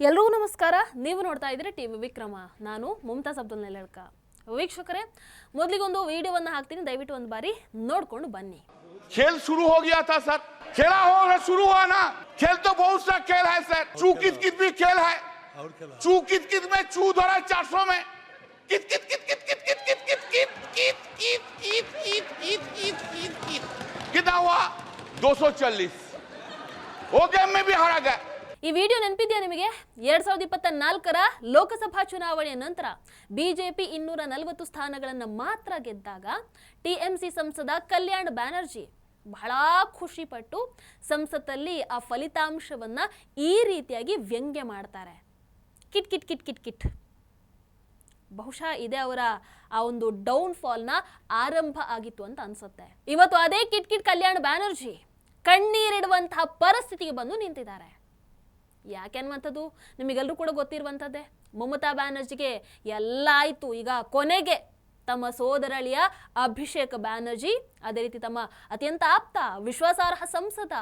ಎಲ್ಲರಿಗೂ ನಮಸ್ಕಾರ. ನೀವು ನೋಡ್ತಾ ಇದ್ದೀರಿ ಟಿವಿ ವಿಕ್ರಮ. ನಾನು ಮುಮ್ತಾಜ್ ಅಬ್ದುಲ್ ನೆಲಳ್ಕ. ವೀಕ್ಷಕರೇ, ಮೊದಲಿಗೊಂದು ವಿಡಿಯೋವನ್ನು ಹಾಕ್ತೀನಿ, ದಯವಿಟ್ಟು ಒಂದು ಬಾರಿ ನೋಡ್ಕೊಂಡು ಬನ್ನಿ. खेल शुरू हो गया था सर, खेला होगा, शुरू हुआ ना. खेल तो बहुत सा खेल है सर. चू कित कित भी खेल है. चू कित कित में चू धरा 400 में. कित कित कित कित कित कित कित कित कित कित कित कित कित कित कित कित कित कितना हुआ 240. वो गेम में भी हारा गया. ಈ ವಿಡಿಯೋ ನೆನಪಿದೆಯಾ ನಿಮಗೆ? 2024ರ ಲೋಕಸಭಾ ಚುನಾವಣೆಯ ನಂತರ ಬಿಜೆಪಿ 240 ಸ್ಥಾನಗಳನ್ನು ಮಾತ್ರ ಗೆದ್ದಾಗ ಟಿಎಂಸಿ ಸಂಸದ ಕಲ್ಯಾಣ್ ಬ್ಯಾನರ್ಜಿ ಬಹಳ ಖುಷಿಪಟ್ಟು ಸಂಸತ್ತಲ್ಲಿ ಆ ಫಲಿತಾಂಶವನ್ನ ಈ ರೀತಿಯಾಗಿ ವ್ಯಂಗ್ಯ ಮಾಡ್ತಾರೆ. Kit kit kit kit kit. ಬಹುಶಃ ಇದೇ ಅವರ ಆ ಒಂದು ಡೌನ್ ಫಾಲ್ನ ಆರಂಭ ಆಗಿತ್ತು ಅಂತ ಅನ್ಸುತ್ತೆ. ಇವತ್ತು ಅದೇ ಕಿಟ್ ಕಿಟ್ ಕಲ್ಯಾಣ್ ಬ್ಯಾನರ್ಜಿ ಕಣ್ಣೀರಿಡುವಂತಹ ಪರಿಸ್ಥಿತಿಗೆ ಬಂದು ನಿಂತಿದ್ದಾರೆ. ಯಾಕೆ ಅನ್ನುವಂಥದ್ದು ನಿಮಗೆಲ್ಲರೂ ಕೂಡ ಗೊತ್ತಿರುವಂಥದ್ದೇ. ಮಮತಾ ಬ್ಯಾನರ್ಜಿಗೆ ಎಲ್ಲ ಆಯಿತು. ಈಗ ಕೊನೆಗೆ ತಮ್ಮ ಸೋದರಳಿಯ ಅಭಿಷೇಕ್ ಬ್ಯಾನರ್ಜಿ, ಅದೇ ರೀತಿ ತಮ್ಮ ಅತ್ಯಂತ ಆಪ್ತ ವಿಶ್ವಾಸಾರ್ಹ ಸಂಸದ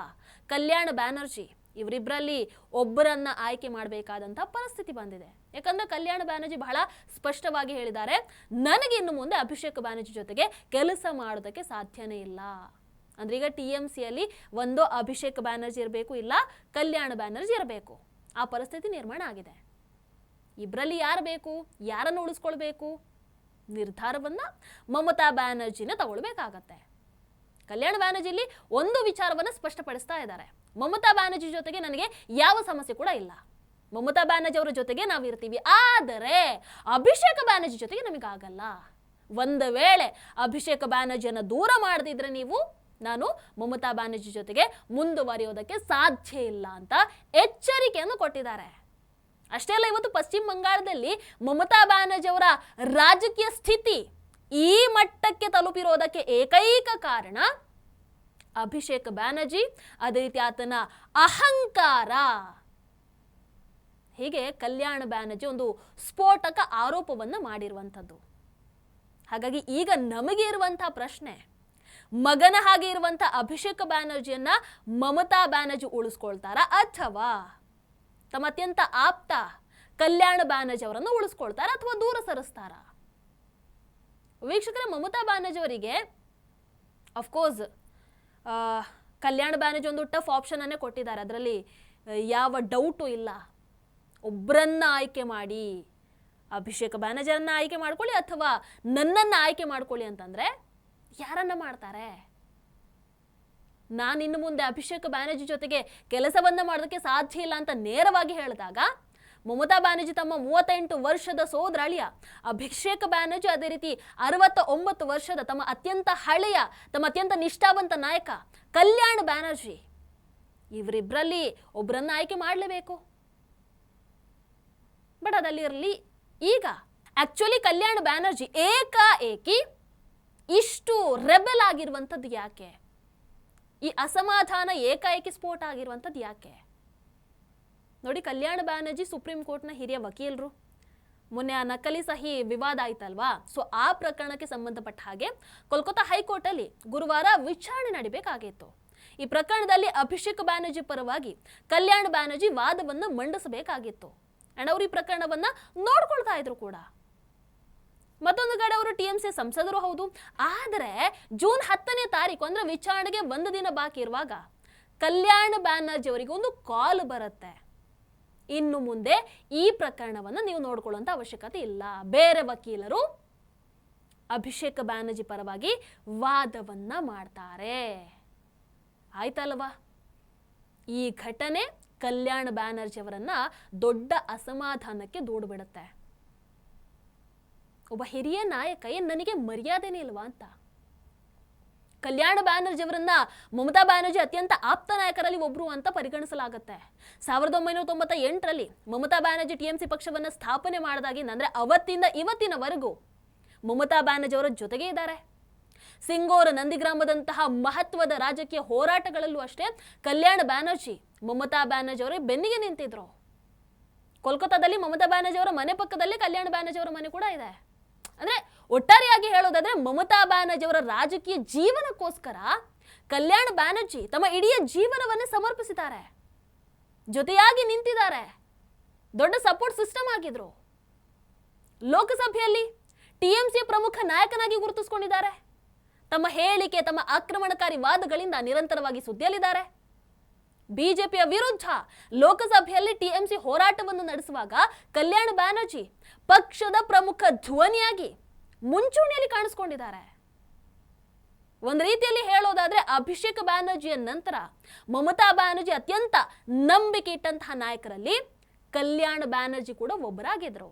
ಕಲ್ಯಾಣ್ ಬ್ಯಾನರ್ಜಿ, ಇವರಿಬ್ಬರಲ್ಲಿ ಒಬ್ಬರನ್ನ ಆಯ್ಕೆ ಮಾಡಬೇಕಾದಂಥ ಪರಿಸ್ಥಿತಿ ಬಂದಿದೆ. ಯಾಕಂದ್ರೆ ಕಲ್ಯಾಣ್ ಬ್ಯಾನರ್ಜಿ ಬಹಳ ಸ್ಪಷ್ಟವಾಗಿ ಹೇಳಿದ್ದಾರೆ, ನನಗೆ ಇನ್ನು ಮುಂದೆ ಅಭಿಷೇಕ್ ಬ್ಯಾನರ್ಜಿ ಜೊತೆಗೆ ಕೆಲಸ ಮಾಡೋದಕ್ಕೆ ಸಾಧ್ಯನೇ ಇಲ್ಲ. ಅಂದ್ರೆ ಈಗ ಟಿಎಂಸಿಯಲ್ಲಿ ಒಂದು ಅಭಿಷೇಕ್ ಬ್ಯಾನರ್ಜಿ ಇರಬೇಕು, ಇಲ್ಲ ಕಲ್ಯಾಣ್ ಬ್ಯಾನರ್ಜಿ ಇರಬೇಕು. ಆ ಪರಿಸ್ಥಿತಿ ನಿರ್ಮಾಣ ಆಗಿದೆ. ಇಬ್ಬರಲ್ಲಿ ಯಾರು ಬೇಕು, ಯಾರನ್ನು ಉಳಿಸ್ಕೊಳ್ಬೇಕು, ನಿರ್ಧಾರವನ್ನ ಮಮತಾ ಬ್ಯಾನರ್ಜಿನ ತಗೊಳ್ಬೇಕಾಗತ್ತೆ. ಕಲ್ಯಾಣ್ ಬ್ಯಾನರ್ಜಿಲಿ ಒಂದು ವಿಚಾರವನ್ನ ಸ್ಪಷ್ಟಪಡಿಸ್ತಾ ಇದ್ದಾರೆ, ಮಮತಾ ಬ್ಯಾನರ್ಜಿ ಜೊತೆಗೆ ನನಗೆ ಯಾವ ಸಮಸ್ಯೆ ಕೂಡ ಇಲ್ಲ, ಮಮತಾ ಬ್ಯಾನರ್ಜಿ ಅವರ ಜೊತೆಗೆ ನಾವು ಇರ್ತೀವಿ, ಆದರೆ ಅಭಿಷೇಕ್ ಬ್ಯಾನರ್ಜಿ ಜೊತೆಗೆ ನಮಗಾಗಲ್ಲ. ಒಂದು ವೇಳೆ ಅಭಿಷೇಕ್ ಬ್ಯಾನರ್ಜಿಯನ್ನು ದೂರ ಮಾಡದಿದ್ರೆ ನೀವು, ನಾನು ಮಮತಾ ಬ್ಯಾನರ್ಜಿ ಜೊತೆಗೆ ಮುಂದುವರಿಯೋದಕ್ಕೆ ಸಾಧ್ಯ ಇಲ್ಲ ಅಂತ ಎಚ್ಚರಿಕೆಯನ್ನು ಕೊಟ್ಟಿದ್ದಾರೆ. ಅಷ್ಟೇ ಅಲ್ಲ, ಇವತ್ತು ಪಶ್ಚಿಮ ಬಂಗಾಳದಲ್ಲಿ ಮಮತಾ ಬ್ಯಾನರ್ಜಿ ಅವರ ರಾಜಕೀಯ ಸ್ಥಿತಿ ಈ ಮಟ್ಟಕ್ಕೆ ತಲುಪಿರೋದಕ್ಕೆ ಏಕೈಕ ಕಾರಣ ಅಭಿಷೇಕ್ ಬ್ಯಾನರ್ಜಿ, ಅದೇ ರೀತಿ ಆತನ ಅಹಂಕಾರ. ಹೀಗೆ ಕಲ್ಯಾಣ್ ಬ್ಯಾನರ್ಜಿ ಒಂದು ಸ್ಫೋಟಕ ಆರೋಪವನ್ನ ಮಾಡಿರುವಂಥದ್ದು. ಹಾಗಾಗಿ ಈಗ ನಮಗೆ ಇರುವಂತಹ ಪ್ರಶ್ನೆ, ಮಗನ ಹಾಗೆ ಇರುವಂತ ಅಭಿಷೇಕ್ ಬ್ಯಾನರ್ಜಿಯನ್ನ ಮಮತಾ ಬ್ಯಾನರ್ಜಿ ಉಳಿಸ್ಕೊಳ್ತಾರಾ ಅಥವಾ ತಮ್ಮ ಅತ್ಯಂತ ಆಪ್ತ ಕಲ್ಯಾಣ್ ಬ್ಯಾನರ್ಜಿ ಅವರನ್ನು ಉಳಿಸ್ಕೊಳ್ತಾರಾ ಅಥವಾ ದೂರ ಸರಿಸ್ತಾರ? ವೀಕ್ಷಕರ, ಮಮತಾ ಬ್ಯಾನರ್ಜಿ ಅವರಿಗೆ ಅಫ್ಕೋರ್ಸ್ ಕಲ್ಯಾಣ್ ಬ್ಯಾನರ್ಜಿ ಒಂದು ಟಫ್ ಆಪ್ಷನ್ ಅನ್ನೇ ಕೊಟ್ಟಿದ್ದಾರೆ, ಅದರಲ್ಲಿ ಯಾವ ಡೌಟು ಇಲ್ಲ. ಒಬ್ಬರನ್ನ ಆಯ್ಕೆ ಮಾಡಿ, ಅಭಿಷೇಕ್ ಬ್ಯಾನರ್ಜಿಯನ್ನ ಆಯ್ಕೆ ಮಾಡ್ಕೊಳ್ಳಿ ಅಥವಾ ನನ್ನನ್ನು ಆಯ್ಕೆ ಮಾಡ್ಕೊಳ್ಳಿ ಅಂತಂದ್ರೆ ಯಾರನ್ನ ಮಾಡ್ತಾರೆ? ನಾನು ಇನ್ನು ಮುಂದೆ ಅಭಿಷೇಕ್ ಬ್ಯಾನರ್ಜಿ ಜೊತೆಗೆ ಕೆಲಸವನ್ನ ಮಾಡೋದಕ್ಕೆ ಸಾಧ್ಯ ಇಲ್ಲ ಅಂತ ನೇರವಾಗಿ ಹೇಳಿದಾಗ ಮಮತಾ ಬ್ಯಾನರ್ಜಿ ತಮ್ಮ 38 ವರ್ಷದ ಸೋದರಳಿಯ ಅಭಿಷೇಕ್ ಬ್ಯಾನರ್ಜಿ, ಅದೇ ರೀತಿ 69 ವರ್ಷದ ತಮ್ಮ ಅತ್ಯಂತ ಹಳೆಯ, ತಮ್ಮ ಅತ್ಯಂತ ನಿಷ್ಠಾವಂತ ನಾಯಕ ಕಲ್ಯಾಣ್ ಬ್ಯಾನರ್ಜಿ, ಇವರಿಬ್ಬರಲ್ಲಿ ಒಬ್ಬರನ್ನ ಆಯ್ಕೆ ಮಾಡಲೇಬೇಕು. ಬಟ್ ಅದಲ್ಲಿರಲಿ. ಈಗ ಆಕ್ಚುಲಿ ಕಲ್ಯಾಣ್ ಬ್ಯಾನರ್ಜಿ ಏಕಾಏಕಿ ಇಷ್ಟು ರೆಬೆಲ್ ಆಗಿರುವಂಥದ್ದು ಯಾಕೆ? ಈ ಅಸಮಾಧಾನ ಏಕಾಏಕಿ ಸ್ಫೋಟ ಆಗಿರುವಂಥದ್ದು ಯಾಕೆ? ನೋಡಿ, ಕಲ್ಯಾಣ್ ಬ್ಯಾನರ್ಜಿ ಸುಪ್ರೀಂ ಕೋರ್ಟ್ನ ಹಿರಿಯ ವಕೀಲರು. ಮೊನ್ನೆ ಆ ನಕಲಿ ಸಹಿ ವಿವಾದ ಆಯ್ತಲ್ವಾ, ಸೊ ಆ ಪ್ರಕರಣಕ್ಕೆ ಸಂಬಂಧಪಟ್ಟ ಹಾಗೆ ಕೋಲ್ಕತ್ತಾ ಹೈಕೋರ್ಟ್ ಅಲ್ಲಿ ಗುರುವಾರ ವಿಚಾರಣೆ ನಡಿಬೇಕಾಗಿತ್ತು. ಈ ಪ್ರಕರಣದಲ್ಲಿ ಅಭಿಷೇಕ್ ಬ್ಯಾನರ್ಜಿ ಪರವಾಗಿ ಕಲ್ಯಾಣ್ ಬ್ಯಾನರ್ಜಿ ವಾದವನ್ನು ಮಂಡಿಸಬೇಕಾಗಿತ್ತು. ಅಂಡ್ ಅವರು ಈ ಪ್ರಕರಣವನ್ನ ನೋಡ್ಕೊಳ್ತಾ ಇದ್ರು ಕೂಡ. ಮತ್ತೊಂದು ಕಡೆ ಅವರು ಟಿಎಂಸಿ ಸಂಸದರು ಹೌದು, ಆದರೆ ಜೂನ್ 10ನೇ ತಾರೀಕು ಅಂದ್ರೆ ವಿಚಾರಣೆಗೆ ಒಂದು ದಿನ ಬಾಕಿ ಇರುವಾಗ ಕಲ್ಯಾಣ್ ಬ್ಯಾನರ್ಜಿ ಅವರಿಗೆ ಒಂದು ಕಾಲ್ ಬರುತ್ತೆ, ಇನ್ನು ಮುಂದೆ ಈ ಪ್ರಕರಣವನ್ನು ನೀವು ನೋಡ್ಕೊಳ್ಳುವಂತ ಅವಶ್ಯಕತೆ ಇಲ್ಲ, ಬೇರೆ ವಕೀಲರು ಅಭಿಷೇಕ್ ಬ್ಯಾನರ್ಜಿ ಪರವಾಗಿ ವಾದವನ್ನ ಮಾಡ್ತಾರೆ. ಆಯ್ತಲ್ವಾ? ಈ ಘಟನೆ ಕಲ್ಯಾಣ್ ಬ್ಯಾನರ್ಜಿ ಅವರನ್ನ ದೊಡ್ಡ ಅಸಮಾಧಾನಕ್ಕೆ ದೂಡ್ಬಿಡುತ್ತೆ. ಒಬ್ಬ ಹಿರಿಯ ನಾಯಕ, ನನಗೆ ಮರ್ಯಾದೆನೇ ಇಲ್ವಾ ಅಂತ. ಕಲ್ಯಾಣ್ ಬ್ಯಾನರ್ಜಿ ಅವರನ್ನ ಮಮತಾ ಬ್ಯಾನರ್ಜಿ ಅತ್ಯಂತ ಆಪ್ತ ನಾಯಕರಲ್ಲಿ ಒಬ್ರು ಅಂತ ಪರಿಗಣಿಸಲಾಗುತ್ತೆ. 1998ರಲ್ಲಿ ಮಮತಾ ಬ್ಯಾನರ್ಜಿ ಟಿಎಂಸಿ ಪಕ್ಷವನ್ನ ಸ್ಥಾಪನೆ ಮಾಡಿದಾಗಿಂದ, ಅಂದ್ರೆ ಅವತ್ತಿಂದ ಇವತ್ತಿನವರೆಗೂ ಮಮತಾ ಬ್ಯಾನರ್ಜಿ ಅವರ ಜೊತೆಗೆ ಇದ್ದಾರೆ. ಸಿಂಗೋರ್, ನಂದಿಗ್ರಾಮದಂತಹ ಮಹತ್ವದ ರಾಜಕೀಯ ಹೋರಾಟಗಳಲ್ಲೂ ಅಷ್ಟೇ ಕಲ್ಯಾಣ್ ಬ್ಯಾನರ್ಜಿ ಮಮತಾ ಬ್ಯಾನರ್ಜಿ ಅವರ ಬೆನ್ನಿಗೆ ನಿಂತಿದ್ರು. ಕೋಲ್ಕತ್ತಾದಲ್ಲಿ ಮಮತಾ ಬ್ಯಾನರ್ಜಿ ಅವರ ಮನೆ ಪಕ್ಕದಲ್ಲೇ ಕಲ್ಯಾಣ್ ಬ್ಯಾನರ್ಜಿ ಅವರ ಮನೆ ಕೂಡ ಇದೆ. ಅಂದ್ರೆ ಒಟ್ಟಾರೆಯಾಗಿ ಹೇಳೋದಾದ್ರೆ ಮಮತಾ ಬ್ಯಾನರ್ಜಿ ಅವರ ರಾಜಕೀಯ ಜೀವನಕ್ಕೋಸ್ಕರ ಕಲ್ಯಾಣ್ ಬ್ಯಾನರ್ಜಿ ತಮ್ಮ ಇಡೀ ಜೀವನವನ್ನೇ ಸಮರ್ಪಿಸಿದ್ದಾರೆ, ಜೊತೆಯಾಗಿ ನಿಂತಿದ್ದಾರೆ. ದೊಡ್ಡ ಸಪೋರ್ಟ್ ಸಿಸ್ಟಮ್ ಆಗಿದ್ರು. ಲೋಕಸಭೆಯಲ್ಲಿ ಟಿಎಂಸಿ ಪ್ರಮುಖ ನಾಯಕನಾಗಿ ಗುರುತಿಸಿಕೊಂಡಿದ್ದಾರೆ. ತಮ್ಮ ಹೇಳಿಕೆ, ತಮ್ಮ ಆಕ್ರಮಣಕಾರಿ ವಾದಗಳಿಂದ ನಿರಂತರವಾಗಿ ಸುದ್ದಿಯಲ್ಲಿದ್ದಾರೆ. ಬಿಜೆಪಿಯ ವಿರುದ್ಧ ಲೋಕಸಭೆಯಲ್ಲಿ ಟಿಎಂಸಿ ಹೋರಾಟವನ್ನು ನಡೆಸುವಾಗ ಕಲ್ಯಾಣ ಬ್ಯಾನರ್ಜಿ ಪಕ್ಷದ ಪ್ರಮುಖ ಧ್ವನಿಯಾಗಿ ಮುಂಚೂಣಿಯಲ್ಲಿ ಕಾಣಿಸಿಕೊಂಡಿದ್ದಾರೆ. ಒಂದು ರೀತಿಯಲ್ಲಿ ಹೇಳೋದಾದ್ರೆ ಅಭಿಷೇಕ್ ಬ್ಯಾನರ್ಜಿಯ ನಂತರ ಮಮತಾ ಬ್ಯಾನರ್ಜಿ ಅತ್ಯಂತ ನಂಬಿಕೆ ಇಟ್ಟಂತಹ ನಾಯಕರಲ್ಲಿ ಕಲ್ಯಾಣ ಬ್ಯಾನರ್ಜಿ ಕೂಡ ಒಬ್ಬರಾಗಿದ್ರು.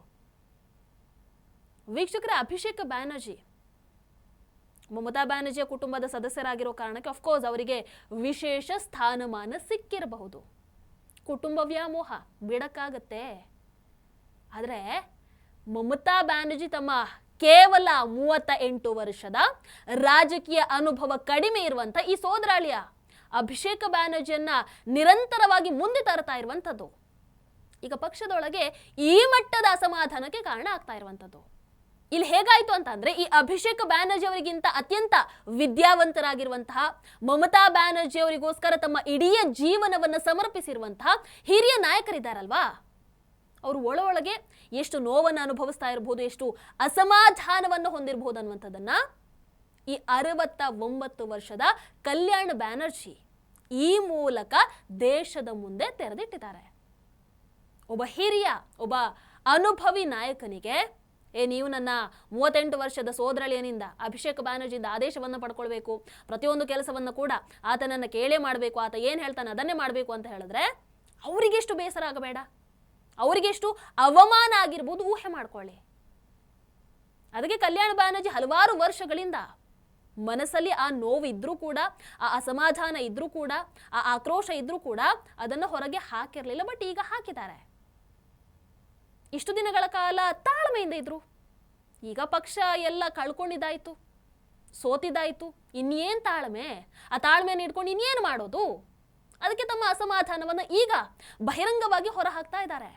ವೀಕ್ಷಕರೇ, ಅಭಿಷೇಕ್ ಬ್ಯಾನರ್ಜಿ ಮಮತಾ ಬ್ಯಾನರ್ಜಿಯ ಕುಟುಂಬದ ಸದಸ್ಯರಾಗಿರೋ ಕಾರಣಕ್ಕೆ ಅಫ್ಕೋರ್ಸ್ ಅವರಿಗೆ ವಿಶೇಷ ಸ್ಥಾನಮಾನ ಸಿಕ್ಕಿರಬಹುದು. ಕುಟುಂಬ ವ್ಯಾಮೋಹ ಬಿಡಕ್ಕಾಗತ್ತೆ. ಆದರೆ ಮಮತಾ ಬ್ಯಾನರ್ಜಿ ತಮ್ಮ ಕೇವಲ 38 ವರ್ಷದ ರಾಜಕೀಯ ಅನುಭವ ಕಡಿಮೆ ಇರುವಂತ ಈ ಸೋದರಾಳಿಯ ಅಭಿಷೇಕ್ ಬ್ಯಾನರ್ಜಿಯನ್ನ ನಿರಂತರವಾಗಿ ಮುಂದೆ ತರ್ತಾ ಇರುವಂತದ್ದು ಈಗ ಪಕ್ಷದೊಳಗೆ ಈ ಮಟ್ಟದ ಅಸಮಾಧಾನಕ್ಕೆ ಕಾರಣ ಆಗ್ತಾ ಇರುವಂತದ್ದು. ಇಲ್ಲಿ ಹೇಗಾಯ್ತು ಅಂತಂದ್ರೆ, ಈ ಅಭಿಷೇಕ್ ಬ್ಯಾನರ್ಜಿ ಅವರಿಗಿಂತ ಅತ್ಯಂತ ವಿದ್ಯಾವಂತರಾಗಿರುವಂತಹ, ಮಮತಾ ಬ್ಯಾನರ್ಜಿ ಅವರಿಗೋಸ್ಕರ ತಮ್ಮ ಇಡೀ ಜೀವನವನ್ನು ಸಮರ್ಪಿಸಿರುವಂತಹ ಹಿರಿಯ ನಾಯಕರಿದ್ದಾರಲ್ವಾ, ಅವರು ಒಳಗೆ ಎಷ್ಟು ನೋವನ್ನು ಅನುಭವಿಸ್ತಾ ಇರಬಹುದು, ಎಷ್ಟು ಅಸಮಾಧಾನವನ್ನು ಹೊಂದಿರಬಹುದು ಅನ್ನುವಂಥದ್ದನ್ನ ಈ 69 ವರ್ಷದ ಕಲ್ಯಾಣ ಬ್ಯಾನರ್ಜಿ ಈ ಮೂಲಕ ದೇಶದ ಮುಂದೆ ತೆರೆದಿಟ್ಟಿದ್ದಾರೆ. ಒಬ್ಬ ಹಿರಿಯ, ಒಬ್ಬ ಅನುಭವಿ ನಾಯಕನಿಗೆ ನೀವು ನನ್ನ 38 ವರ್ಷದ ಸೋದರಳಿಯನಿಂದ ಅಭಿಷೇಕ್ ಬ್ಯಾನರ್ಜಿಯಿಂದ ಆದೇಶವನ್ನು ಪಡ್ಕೊಳ್ಬೇಕು, ಪ್ರತಿಯೊಂದು ಕೆಲಸವನ್ನು ಕೂಡ ಆತನನ್ನ ಕೇಳೇ ಮಾಡಬೇಕು, ಆತ ಏನು ಹೇಳ್ತಾನೆ ಅದನ್ನೇ ಮಾಡಬೇಕು ಅಂತ ಹೇಳಿದ್ರೆ ಅವರಿಗೆಷ್ಟು ಬೇಸರ ಆಗಬೇಡ, ಅವರಿಗೆಷ್ಟು ಅವಮಾನ ಆಗಿರ್ಬೋದು ಊಹೆ ಮಾಡ್ಕೊಳ್ಳಿ. ಅದಕ್ಕೆ ಕಲ್ಯಾಣ ಬ್ಯಾನರ್ಜಿ ಹಲವಾರು ವರ್ಷಗಳಿಂದ ಮನಸ್ಸಲ್ಲಿ ಆ ನೋವು ಇದ್ರೂ ಕೂಡ, ಆ ಅಸಮಾಧಾನ ಇದ್ರೂ ಕೂಡ, ಆ ಆಕ್ರೋಶ ಇದ್ರೂ ಕೂಡ ಅದನ್ನು ಹೊರಗೆ ಹಾಕಿರಲಿಲ್ಲ. ಬಟ್ ಈಗ ಹಾಕಿದ್ದಾರೆ. ಇಷ್ಟು ದಿನಗಳ ಕಾಲ ತಾಳ್ಮೆಯಿಂದ ಇದ್ರು. ಈಗ ಪಕ್ಷ ಎಲ್ಲ ಕಳ್ಕೊಂಡಿದ್ದಾಯ್ತು, ಸೋತಿದ್ದಾಯ್ತು, ಇನ್ನೇನು ತಾಳ್ಮೆ? ಆ ತಾಳ್ಮೆಯನ್ನು ಇಟ್ಕೊಂಡು ಇನ್ನೇನು ಮಾಡೋದು? ಅದಕ್ಕೆ ತಮ್ಮ ಅಸಮಾಧಾನವನ್ನು ಈಗ ಬಹಿರಂಗವಾಗಿ ಹೊರ ಹಾಕ್ತಾ ಇದ್ದಾರೆ.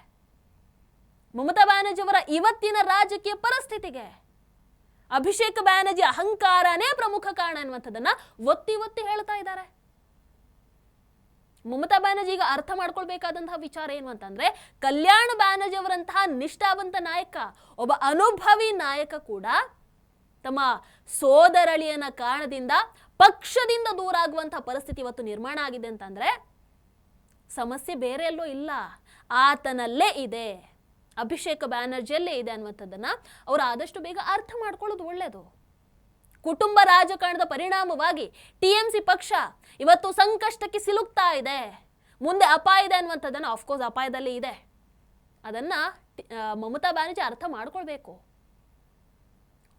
ಮಮತಾ ಬ್ಯಾನರ್ಜಿ ಅವರ ಇವತ್ತಿನ ರಾಜಕೀಯ ಪರಿಸ್ಥಿತಿಗೆ ಅಭಿಷೇಕ್ ಬ್ಯಾನರ್ಜಿ ಅಹಂಕಾರನೇ ಪ್ರಮುಖ ಕಾರಣ ಎನ್ನುವಂಥದ್ದನ್ನ ಒತ್ತಿ ಒತ್ತಿ ಹೇಳ್ತಾ ಇದ್ದಾರೆ. ಮಮತಾ ಬ್ಯಾನರ್ಜಿ ಈಗ ಅರ್ಥ ಮಾಡ್ಕೊಳ್ಬೇಕಾದಂತಹ ವಿಚಾರ ಏನು ಅಂತಂದ್ರೆ, ಕಲ್ಯಾಣ ಬ್ಯಾನರ್ಜಿ ಅವರಂತಹ ನಿಷ್ಠಾವಂತ ನಾಯಕ, ಒಬ್ಬ ಅನುಭವಿ ನಾಯಕ ಕೂಡ ತಮ್ಮ ಸೋದರಳಿಯನ ಕಾರಣದಿಂದ ಪಕ್ಷದಿಂದ ದೂರ ಆಗುವಂತಹ ಪರಿಸ್ಥಿತಿ ಇವತ್ತು ನಿರ್ಮಾಣ ಆಗಿದೆ ಅಂತಂದ್ರೆ ಸಮಸ್ಯೆ ಬೇರೆ ಎಲ್ಲೋ ಇಲ್ಲ, ಆತನಲ್ಲೇ ಇದೆ, ಅಭಿಷೇಕ್ ಬ್ಯಾನರ್ಜಿಯಲ್ಲೇ ಇದೆ ಅನ್ನುವಂಥದ್ದನ್ನ ಅವರು ಆದಷ್ಟು ಬೇಗ ಅರ್ಥ ಮಾಡ್ಕೊಳ್ಳೋದು ಒಳ್ಳೆಯದು. ಕುಟುಂಬ ರಾಜಕಾರಣದ ಪರಿಣಾಮವಾಗಿ ಟಿಎಂಸಿ ಪಕ್ಷ ಇವತ್ತು ಸಂಕಷ್ಟಕ್ಕೆ ಸಿಲುಕ್ತಾ ಇದೆ, ಮುಂದೆ ಅಪಾಯ ಇದೆ ಅನ್ನುವಂಥದ್ದನ್ನು ಆಫ್ಕೋರ್ಸ್ ಅಪಾಯದಲ್ಲಿ ಇದೆ. ಅದನ್ನ ಮಮತಾ ಬ್ಯಾನರ್ಜಿ ಅರ್ಥ ಮಾಡ್ಕೊಳ್ಬೇಕು.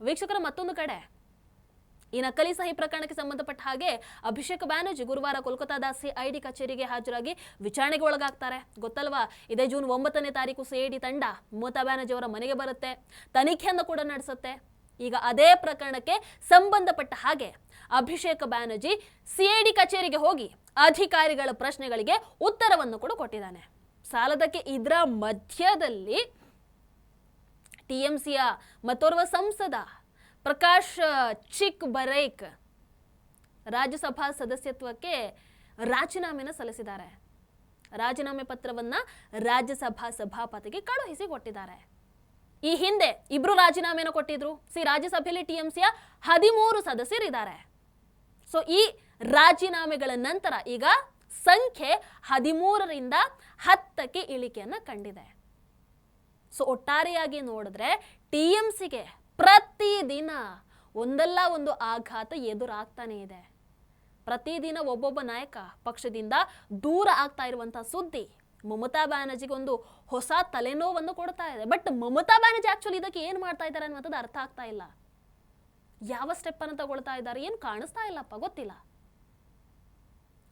ವೀಕ್ಷಕರ, ಮತ್ತೊಂದು ಕಡೆ ಈ ನಕಲಿ ಸಹಿ ಪ್ರಕರಣಕ್ಕೆ ಸಂಬಂಧಪಟ್ಟ ಹಾಗೆ ಅಭಿಷೇಕ್ ಬ್ಯಾನರ್ಜಿ ಗುರುವಾರ ಕೋಲ್ಕತ್ತಾದ ಸಿಐಡಿ ಕಚೇರಿಗೆ ಹಾಜರಾಗಿ ವಿಚಾರಣೆಗೆ ಒಳಗಾಗ್ತಾರೆ. ಗೊತ್ತಲ್ವಾ, ಇದೇ ಜೂನ್ 9ನೇ ತಾರೀಕು ಸಿಐಡಿ ತಂಡ ಮಮತಾ ಬ್ಯಾನರ್ಜಿ ಅವರ ಮನೆಗೆ ಬರುತ್ತೆ, ತನಿಖೆಯನ್ನು ಕೂಡ ನಡೆಸುತ್ತೆ. ಈಗ ಅದೇ ಪ್ರಕರಣಕ್ಕೆ ಸಂಬಂಧಪಟ್ಟ ಹಾಗೆ ಅಭಿಷೇಕ್ ಬ್ಯಾನರ್ಜಿ ಸಿಐಡಿ ಕಚೇರಿಗೆ ಹೋಗಿ ಅಧಿಕಾರಿಗಳ ಪ್ರಶ್ನೆಗಳಿಗೆ ಉತ್ತರವನ್ನು ಕೂಡ ಕೊಟ್ಟಿದ್ದಾನೆ. ಸಾಲದಕ್ಕೆ ಇದರ ಮಧ್ಯದಲ್ಲಿ ಟಿಎಂಸಿಯ ಮತ್ತೋರ್ವ ಸಂಸದ ಪ್ರಕಾಶ್ ಚಿಕ್ ಬರೇಕ್ ರಾಜ್ಯಸಭಾ ಸದಸ್ಯತ್ವಕ್ಕೆ ರಾಜೀನಾಮೆಯನ್ನು ಸಲ್ಲಿಸಿದ್ದಾರೆ. ರಾಜೀನಾಮೆ ಪತ್ರವನ್ನ ರಾಜ್ಯಸಭಾ ಸಭಾಪತಿಗೆ ಕಳುಹಿಸಿ ಕೊಟ್ಟಿದ್ದಾರೆ. ಈ ಹಿಂದೆ ಇಬ್ರು ರಾಜೀನಾಮೆಯನ್ನು ಕೊಟ್ಟಿದ್ರು. ರಾಜ್ಯಸಭೆಯಲ್ಲಿ ಟಿಎಂಸಿಯ 13 ಸದಸ್ಯರಿದ್ದಾರೆ. ಸೊ ಈ ರಾಜೀನಾಮೆಗಳ ನಂತರ ಈಗ ಸಂಖ್ಯೆ 13ರಿಂದ 10ಕ್ಕೆ ಇಳಿಕೆಯನ್ನ ಕಂಡಿದೆ. ಸೊ ಒಟ್ಟಾರೆಯಾಗಿ ನೋಡಿದ್ರೆ ಟಿಎಂಸಿಗೆ ಪ್ರತಿದಿನ ಒಂದಲ್ಲ ಒಂದು ಆಘಾತ ಎದುರಾಗ್ತಾನೆ ಇದೆ. ಪ್ರತಿದಿನ ಒಬ್ಬೊಬ್ಬ ನಾಯಕ ಪಕ್ಷದಿಂದ ದೂರ ಆಗ್ತಾ ಇರುವಂತಹ ಸುದ್ದಿ ಮಮತಾ ಬ್ಯಾನರ್ಜಿಗೆ ಒಂದು ಹೊಸ ತಲೆನೋವನ್ನು ಕೊಡ್ತಾ ಇದೆ. ಬಟ್ ಮಮತಾ ಬ್ಯಾನರ್ಜಿ ಆಕ್ಚುಲಿ ಇದಕ್ಕೆ ಏನು ಮಾಡ್ತಾ ಇದ್ದಾರೆ ಅನ್ನೋದು ಅರ್ಥ ಆಗ್ತಾ ಇಲ್ಲ. ಯಾವ ಸ್ಟೆಪ್ ಅನ್ನು ತಗೊಳ್ತಾ ಇದ್ದಾರೆ ಏನು ಕಾಣಿಸ್ತಾ ಇಲ್ಲಪ್ಪ, ಗೊತ್ತಿಲ್ಲ.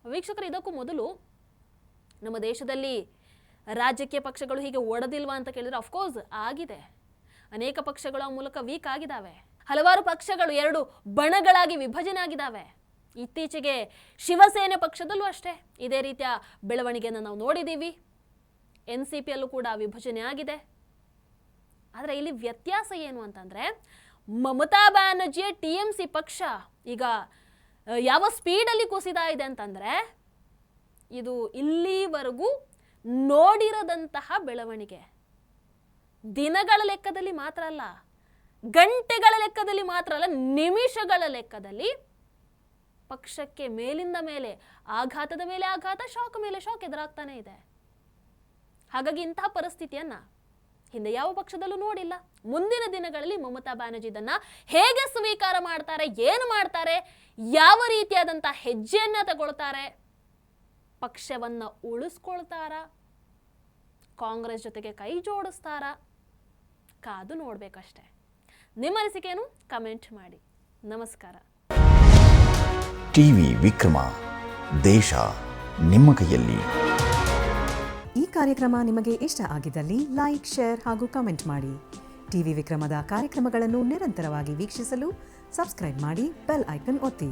ವೀಕ್ಷಕರು, ಇದಕ್ಕೂ ಮೊದಲು ನಮ್ಮ ದೇಶದಲ್ಲಿ ರಾಜಕೀಯ ಪಕ್ಷಗಳು ಹೀಗೆ ಒಡೆದಿಲ್ವಾ ಅಂತ ಕೇಳಿದ್ರೆ ಅಫ್ಕೋರ್ಸ್ ಆಗಿದೆ. ಅನೇಕ ಪಕ್ಷಗಳ ಮೂಲಕ ವೀಕ್ ಆಗಿದ್ದಾವೆ. ಹಲವಾರು ಪಕ್ಷಗಳು 2 ಬಣಗಳಾಗಿ ವಿಭಜನೆ ಆಗಿದ್ದಾವೆ. ಇತ್ತೀಚೆಗೆ ಶಿವಸೇನೆ ಪಕ್ಷದಲ್ಲೂ ಅಷ್ಟೇ ಇದೇ ರೀತಿಯ ಬೆಳವಣಿಗೆಯನ್ನು ನಾವು ನೋಡಿದ್ದೀವಿ. NCPಯಲ್ಲೂ ಕೂಡ ವಿಭಜನೆ ಆಗಿದೆ. ಆದರೆ ಇಲ್ಲಿ ವ್ಯತ್ಯಾಸ ಏನು ಅಂತಂದ್ರೆ, ಮಮತಾ ಬ್ಯಾನರ್ಜಿಯ ಟಿಎಂಸಿ ಪಕ್ಷ ಈಗ ಯಾವ ಸ್ಪೀಡಲ್ಲಿ ಕುಸಿತಾ ಇದೆ ಅಂತಂದ್ರೆ, ಇದು ಇಲ್ಲಿವರೆಗೂ ನೋಡಿರದಂತಹ ಬೆಳವಣಿಗೆ. ದಿನಗಳ ಲೆಕ್ಕದಲ್ಲಿ ಮಾತ್ರ ಅಲ್ಲ, ಗಂಟೆಗಳ ಲೆಕ್ಕದಲ್ಲಿ ಮಾತ್ರ ಅಲ್ಲ, ನಿಮಿಷಗಳ ಲೆಕ್ಕದಲ್ಲಿ ಪಕ್ಷಕ್ಕೆ ಮೇಲಿಂದ ಮೇಲೆ ಆಘಾತದ ಮೇಲೆ ಆಘಾತ, ಶಾಕ್ ಮೇಲೆ ಶಾಕ್ ಎದುರಾಗ್ತಾನೆ ಇದೆ. ಹಾಗಾಗಿ ಇಂತಹ ಪರಿಸ್ಥಿತಿಯನ್ನ ಹಿಂದೆ ಯಾವ ಪಕ್ಷದಲ್ಲೂ ನೋಡಿಲ್ಲ. ಮುಂದಿನ ದಿನಗಳಲ್ಲಿ ಮಮತಾ ಬ್ಯಾನರ್ಜಿ ಇದನ್ನ ಹೇಗೆ ಸ್ವೀಕಾರ ಮಾಡ್ತಾರೆ, ಏನು ಮಾಡ್ತಾರೆ, ಯಾವ ರೀತಿಯಾದಂತಹ ಹೆಜ್ಜೆಯನ್ನ ತಗೊಳ್ತಾರೆ, ಪಕ್ಷವನ್ನ ಉಳಿಸ್ಕೊಳ್ತಾರ, ಕಾಂಗ್ರೆಸ್ ಜೊತೆಗೆ ಕೈ ಜೋಡಿಸ್ತಾರ, ಕಾದು ನೋಡ್ಬೇಕಷ್ಟೆ. ನಿಮ್ಮ ಅನಿಸಿಕೆಯನ್ನು ಕಮೆಂಟ್ ಮಾಡಿ. ನಮಸ್ಕಾರ. ಟಿವಿ ವಿಕ್ರಮ, ದೇಶ ನಿಮ್ಮ ಕೈಯಲ್ಲಿ. ಈ ಕಾರ್ಯಕ್ರಮ ನಿಮಗೆ ಇಷ್ಟ ಆಗಿದ್ದಲ್ಲಿ ಲೈಕ್, ಶೇರ್ ಹಾಗೂ ಕಮೆಂಟ್ ಮಾಡಿ. ಟಿವಿ ವಿಕ್ರಮದ ಕಾರ್ಯಕ್ರಮಗಳನ್ನು ನಿರಂತರವಾಗಿ ವೀಕ್ಷಿಸಲು ಸಬ್ಸ್ಕ್ರೈಬ್ ಮಾಡಿ, ಬೆಲ್ ಐಕನ್ ಒತ್ತಿ.